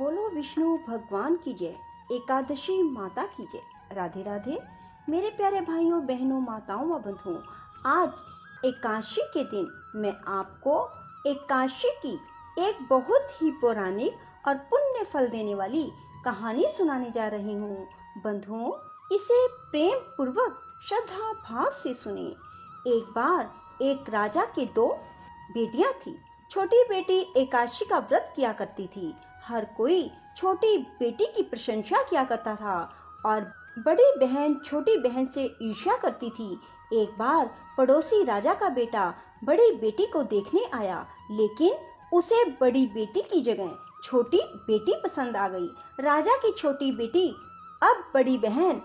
बोलो विष्णु भगवान की जय, एकादशी माता की जय। राधे राधे मेरे प्यारे भाइयों बहनों माताओं व बंधुओं। आज एकादशी के दिन मैं आपको एकादशी की एक बहुत ही पौराणिक और पुण्य फल देने वाली कहानी सुनाने जा रही हूँ। बंधुओं, इसे प्रेम पूर्वक श्रद्धा भाव से सुने। एक बार एक राजा के दो बेटियां थी। छोटी बेटी एकादशी का व्रत किया करती थी। हर कोई छोटी बेटी की प्रशंसा किया करता था और बड़ी बहन छोटी बहन से ईर्ष्या करती थी। एक बार पड़ोसी राजा का बेटा बड़ी बेटी को देखने आया, लेकिन उसे बड़ी बेटी की जगह छोटी बेटी पसंद आ गई। राजा की छोटी बेटी अब बड़ी बहन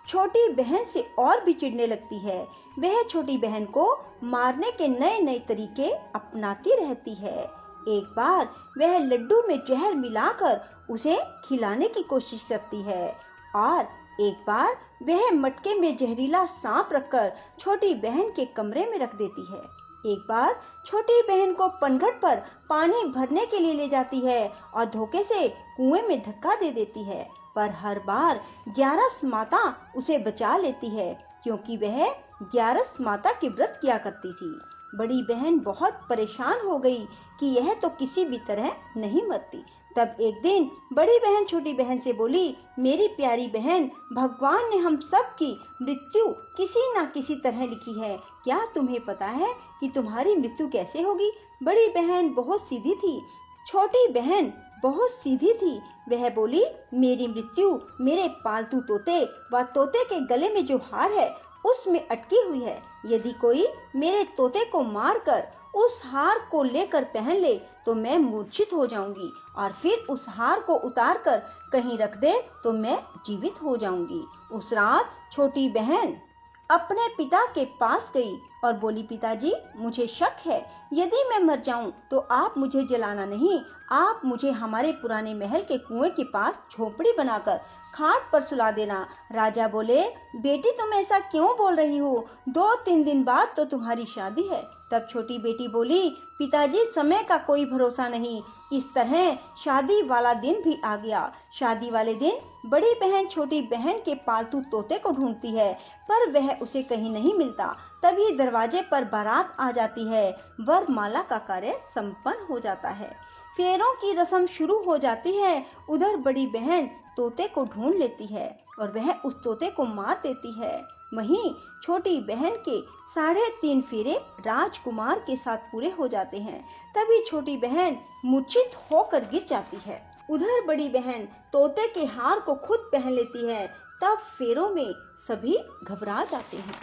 छोटी बहन से और भी चिढ़ने लगती है। वह छोटी बहन को मारने के नए नए तरीके अपनाती रहती है। एक बार वह लड्डू में जहर मिलाकर उसे खिलाने की कोशिश करती है और एक बार वह मटके में जहरीला सांप रखकर छोटी बहन के कमरे में रख देती है। एक बार छोटी बहन को पनघट पर पानी भरने के लिए ले जाती है और धोखे से कुएं में धक्का दे देती है, पर हर बार ग्यारस माता उसे बचा लेती है, क्योंकि वह ग्यारस माता के व्रत किया करती थी। बड़ी बहन बहुत परेशान हो गई कि यह तो किसी भी तरह नहीं मरती। तब एक दिन बड़ी बहन छोटी बहन से बोली, मेरी प्यारी बहन, भगवान ने हम सब की मृत्यु किसी न किसी तरह लिखी है। क्या तुम्हें पता है कि तुम्हारी मृत्यु कैसे होगी? बड़ी बहन बहुत सीधी थी। छोटी बहन बहुत सीधी थी। वह बोली, मेरी मृत्यु मेरे पालतू तोते व तोते के गले में जो हार है उसमें अटकी हुई है। यदि कोई मेरे तोते को मारकर उस हार को लेकर पहन ले तो मैं मूर्छित हो जाऊंगी, और फिर उस हार को उतार कर कहीं रख दे तो मैं जीवित हो जाऊंगी। उस रात छोटी बहन अपने पिता के पास गई और बोली, पिताजी, मुझे शक है, यदि मैं मर जाऊं तो आप मुझे जलाना नहीं, आप मुझे हमारे पुराने महल के कुएं के पास झोपड़ी बनाकर खाट पर सुला देना। राजा बोले, बेटी तुम ऐसा क्यों बोल रही हो? 2-3 दिन बाद तो तुम्हारी शादी है। तब छोटी बेटी बोली, पिताजी, समय का कोई भरोसा नहीं। इस तरह शादी वाला दिन भी आ गया। शादी वाले दिन बड़ी बहन छोटी बहन के पालतू तोते को ढूंढती है, पर वह उसे कहीं नहीं मिलता। तभी दरवाजे पर बारात आ जाती है। वरमाला का कार्य संपन्न हो जाता है। फेरों की रस्म शुरू हो जाती है। उधर बड़ी बहन तोते को ढूंढ लेती है और वह उस तोते को मार देती है। वहीं छोटी बहन के 3.5 फेरे राजकुमार के साथ पूरे हो जाते हैं। तभी छोटी बहन मूर्छित होकर गिर जाती है। उधर बड़ी बहन तोते के हार को खुद पहन लेती है। तब फेरों में सभी घबरा जाते हैं।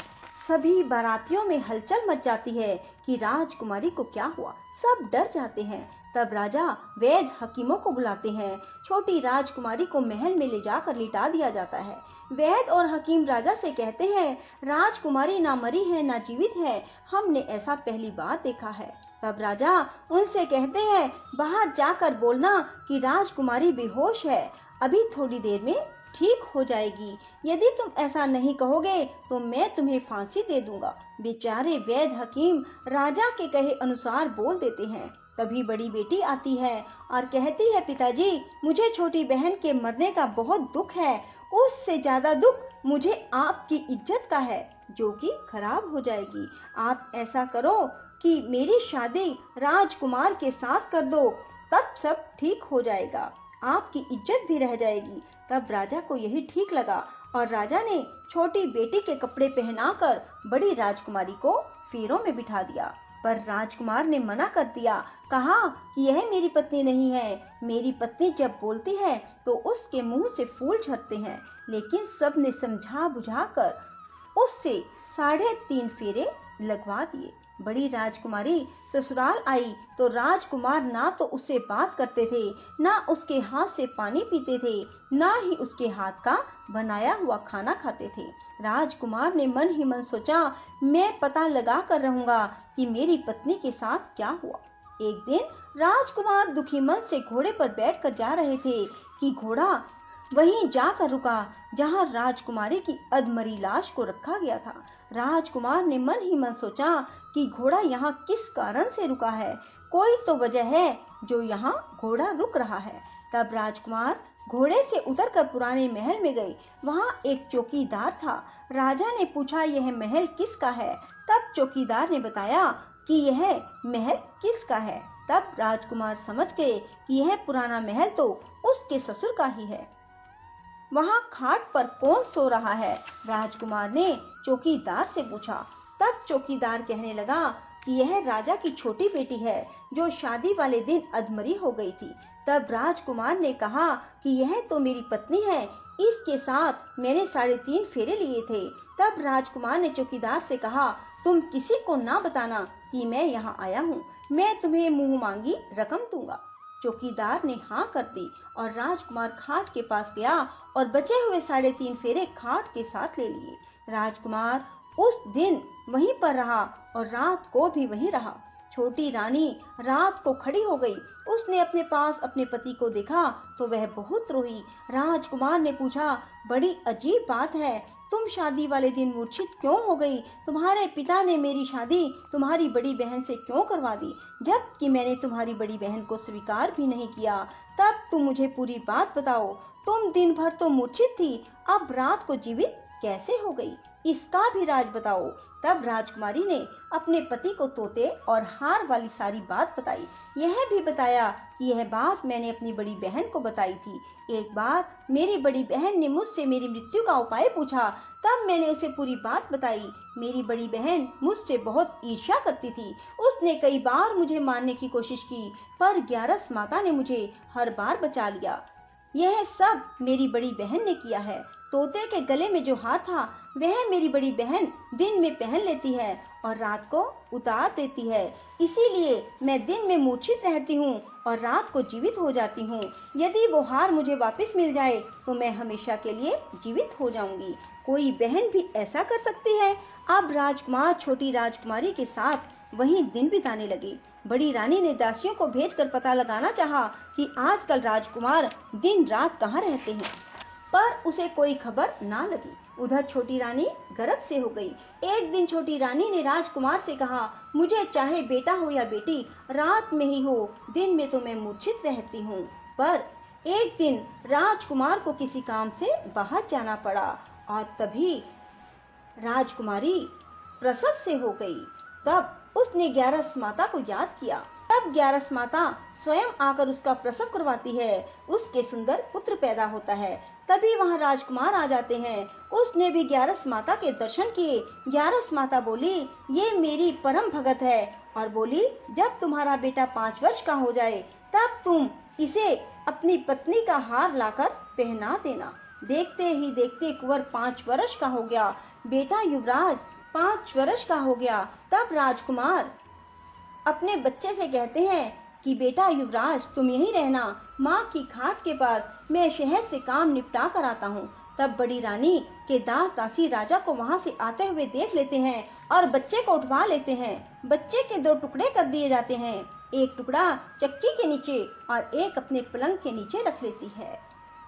सभी बारातियों में हलचल मच जाती है कि राजकुमारी को क्या हुआ। सब डर जाते हैं। तब राजा वैद्य हकीमों को बुलाते हैं। छोटी राजकुमारी को महल में ले जाकर लिटा दिया जाता है। वैद्य और हकीम राजा से कहते हैं, राजकुमारी ना मरी है ना जीवित है, हमने ऐसा पहली बार देखा है। तब राजा उनसे कहते हैं, बाहर जाकर बोलना कि राजकुमारी बेहोश है, अभी थोड़ी देर में ठीक हो जाएगी। यदि तुम ऐसा नहीं कहोगे तो मैं तुम्हें फांसी दे दूंगा। बेचारे वैद्य हकीम राजा के कहे अनुसार बोल देते हैं। तभी बड़ी बेटी आती है और कहती है, पिताजी, मुझे छोटी बहन के मरने का बहुत दुख है। उससे ज्यादा दुख मुझे आपकी इज्जत का है, जो कि खराब हो जाएगी। आप ऐसा करो कि मेरी शादी राजकुमार के साथ कर दो, तब सब ठीक हो जाएगा, आपकी इज्जत भी रह जाएगी। तब राजा को यही ठीक लगा और राजा ने छोटी बेटी के कपड़े पहनाकर बड़ी राजकुमारी को फेरों में बिठा दिया। पर राजकुमार ने मना कर दिया, कहा कि यह मेरी पत्नी नहीं है। मेरी पत्नी जब बोलती है तो उसके मुंह से फूल झरते हैं। लेकिन सबने समझा बुझाकर उससे 3.5 फेरे लगवा दिए। बड़ी राजकुमारी ससुराल आई तो राजकुमार ना तो उससे बात करते थे, ना उसके हाथ से पानी पीते थे, ना ही उसके हाथ का बनाया हुआ खाना खाते थे। राजकुमार ने मन ही मन सोचा, मैं पता लगा कर रहूंगा कि मेरी पत्नी के साथ क्या हुआ। एक दिन राजकुमार दुखी मन से घोड़े पर बैठकर जा रहे थे कि घोड़ा वहीं जाकर रुका जहां राजकुमारी की अधमरी लाश को रखा गया था। राजकुमार ने मन ही मन सोचा कि घोड़ा यहाँ किस कारण से रुका है, कोई तो वजह है जो यहाँ घोड़ा रुक रहा है। तब राजकुमार घोड़े से उतरकर पुराने महल में गए। वहाँ एक चौकीदार था। राजा ने पूछा, यह महल किसका है? तब चौकीदार ने बताया कि यह महल किसका है। तब राजकुमार समझ गए कि यह पुराना महल तो उसके ससुर का ही है। वहाँ खाट पर कौन सो रहा है? राजकुमार ने चौकीदार से पूछा। तब चौकीदार कहने लगा कि यह राजा की छोटी बेटी है, जो शादी वाले दिन अधमरी हो गई थी। तब राजकुमार ने कहा कि यह तो मेरी पत्नी है, इसके साथ मैंने 3.5 फेरे लिए थे। तब राजकुमार ने चौकीदार से कहा, तुम किसी को ना बताना कि मैं यहाँ आया हूँ, मैं तुम्हें मुंह मांगी रकम दूंगा। चौकीदार ने हाँ कर दी और राजकुमार खाट के पास गया और बचे हुए 3.5 फेरे खाट के साथ ले लिए। राजकुमार उस दिन वहीं पर रहा और रात को भी वहीं रहा। छोटी रानी रात को खड़ी हो गई। उसने अपने पास अपने पति को देखा तो वह बहुत रोई। राजकुमार ने पूछा, बड़ी अजीब बात है, तुम शादी वाले दिन मूर्छित क्यों हो गई? तुम्हारे पिता ने मेरी शादी तुम्हारी बड़ी बहन से क्यों करवा दी, जबकि मैंने तुम्हारी बड़ी बहन को स्वीकार भी नहीं किया। तब तुम मुझे पूरी बात बताओ। तुम दिन भर तो मूर्छित थी, अब रात को जीवित कैसे हो गई? इसका भी राज बताओ। तब राजकुमारी ने अपने पति को तोते और हार वाली सारी बात बताई। यह भी बताया कि यह बात मैंने अपनी बड़ी बहन को बताई थी। एक बार मेरी बड़ी बहन ने मुझसे मेरी मृत्यु का उपाय पूछा, तब मैंने उसे पूरी बात बताई। मेरी बड़ी बहन मुझसे बहुत ईर्ष्या करती थी। उसने कई बार मुझे मारने की कोशिश की, पर ग्यारस माता ने मुझे हर बार बचा लिया। यह सब मेरी बड़ी बहन ने किया है। तोते के गले में जो हार था वह मेरी बड़ी बहन दिन में पहन लेती है और रात को उतार देती है। इसीलिए मैं दिन में मूर्छित रहती हूँ और रात को जीवित हो जाती हूँ। यदि वो हार मुझे वापस मिल जाए तो मैं हमेशा के लिए जीवित हो जाऊंगी। कोई बहन भी ऐसा कर सकती है? अब राजकुमार छोटी राजकुमारी के साथ वहीं दिन बिताने लगे। बड़ी रानी ने दासियों को भेजकर पता लगाना चाहा कि आजकल राजकुमार दिन रात कहाँ रहते हैं, पर उसे कोई खबर ना लगी। उधर छोटी रानी गर्भ से हो गई। एक दिन छोटी रानी ने राजकुमार से कहा, मुझे चाहे बेटा हो या बेटी, रात में ही हो, दिन में तो मैं मूर्छित रहती हूँ। पर एक दिन राजकुमार को किसी काम से बाहर जाना पड़ा और तभी राजकुमारी प्रसव से हो गई। तब उसने ग्यारस माता को याद किया। तब ग्यारस माता स्वयं आकर उसका प्रसव करवाती है। उसके सुंदर पुत्र पैदा होता है। तभी वहां राजकुमार आ जाते हैं। उसने भी ग्यारस माता के दर्शन किए। ग्यारस माता बोली, ये मेरी परम भगत है, और बोली, जब तुम्हारा बेटा 5 वर्ष का हो जाए तब तुम इसे अपनी पत्नी का हार लाकर पहना देना। देखते ही देखते कुंवर 5 वर्ष का हो गया। बेटा युवराज 5 वर्ष का हो गया। तब राजकुमार अपने बच्चे से कहते हैं कि बेटा युवराज, तुम यहीं रहना, माँ की खाट के पास, मैं शहर से काम निपटा कर आता हूँ। तब बड़ी रानी के दास दासी राजा को वहाँ से आते हुए देख लेते हैं और बच्चे को उठवा लेते हैं। बच्चे के 2 टुकड़े कर दिए जाते हैं। एक टुकड़ा चक्की के नीचे और एक अपने पलंग के नीचे रख लेती है।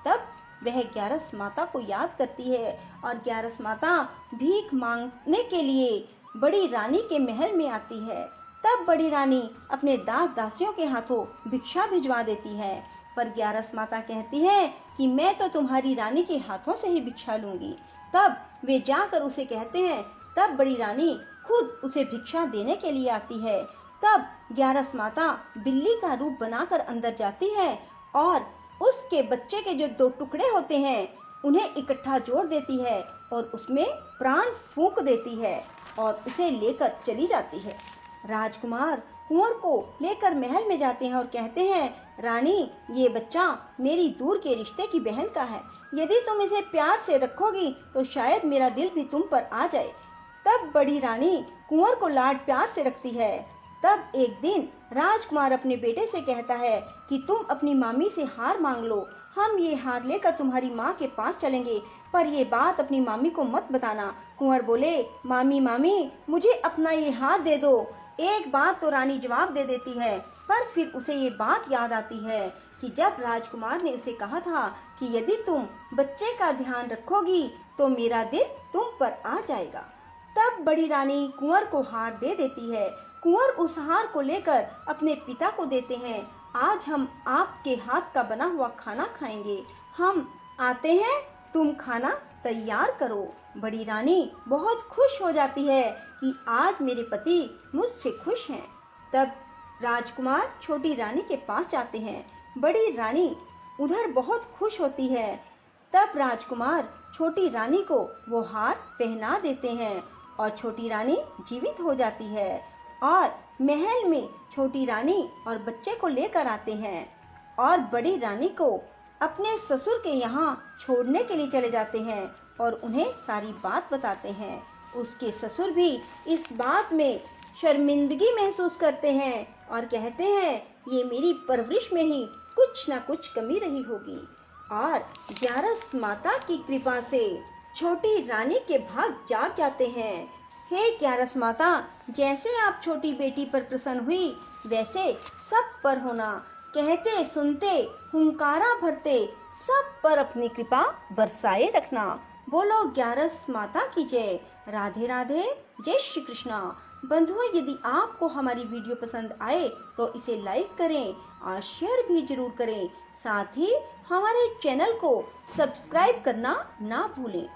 तब वह ग्यारस माता को याद करती है और ग्यारस माता भीख मांगने के लिए बड़ी रानी के महल में आती है। तब बड़ी रानी अपने दास दासियों के हाथों भिक्षा भिजवा देती है, पर ग्यारस माता कहती है कि मैं तो तुम्हारी रानी के हाथों से ही भिक्षा लूंगी। तब वे जाकर उसे कहते हैं। तब बड़ी रानी खुद उसे भिक्षा देने के लिए आती है। तब ग्यारस माता बिल्ली का रूप बनाकर अंदर जाती है और उसके बच्चे के जो 2 टुकड़े होते हैं उन्हें इकट्ठा जोड़ देती है और उसमें प्राण फूंक देती है और उसे लेकर चली जाती है। राजकुमार कुंवर को लेकर महल में जाते हैं और कहते हैं, रानी, ये बच्चा मेरी दूर के रिश्ते की बहन का है। यदि तुम इसे प्यार से रखोगी तो शायद मेरा दिल भी तुम पर आ जाए। तब बड़ी रानी कुंवर को लाड प्यार से रखती है। तब एक दिन राजकुमार अपने बेटे से कहता है कि तुम अपनी मामी से हार मांग लो, हम ये हार लेकर तुम्हारी माँ के पास चलेंगे, पर ये बात अपनी मामी को मत बताना। कुंवर बोले, मामी मामी, मुझे अपना ये हार दे दो। एक बार तो रानी जवाब दे देती है, पर फिर उसे ये बात याद आती है कि जब राजकुमार ने उसे कहा था कि यदि तुम बच्चे का ध्यान रखोगी तो मेरा दिल तुम पर आ जाएगा। तब बड़ी रानी कुंवर को हार दे देती है। कुंवर उस हार को लेकर अपने पिता को देते हैं आज हम आपके हाथ का बना हुआ खाना खाएंगे। हम आते हैं, तुम खाना तैयार करो। बड़ी रानी बहुत खुश हो जाती है कि आज मेरे पति मुझसे खुश हैं। तब राजकुमार छोटी रानी के पास जाते हैं। बड़ी रानी उधर बहुत खुश होती है। तब राजकुमार छोटी रानी को वो हार पहना देते हैं और छोटी रानी जीवित हो जाती है और महल में छोटी रानी और बच्चे को लेकर आते हैं और बड़ी रानी को अपने ससुर के यहाँ छोड़ने के लिए चले जाते हैं और उन्हें सारी बात बताते हैं। उसके ससुर भी इस बात में शर्मिंदगी महसूस करते हैं और कहते हैं ये मेरी परवरिश में ही कुछ ना कुछ कमी रही होगी। और ग्यारस माता की कृपा से छोटी रानी के भाग जाग जाते हैं। हे ग्यारस माता, जैसे आप छोटी बेटी पर प्रसन्न हुई वैसे सब पर होना। कहते सुनते हुंकारा भरते सब पर अपनी कृपा बरसाए रखना। बोलो ग्यारस माता की जय। राधे राधे, जय श्री कृष्णा। बंधुओं, यदि आपको हमारी वीडियो पसंद आए तो इसे लाइक करें और शेयर भी जरूर करें। साथ ही हमारे चैनल को सब्सक्राइब करना ना भूलें।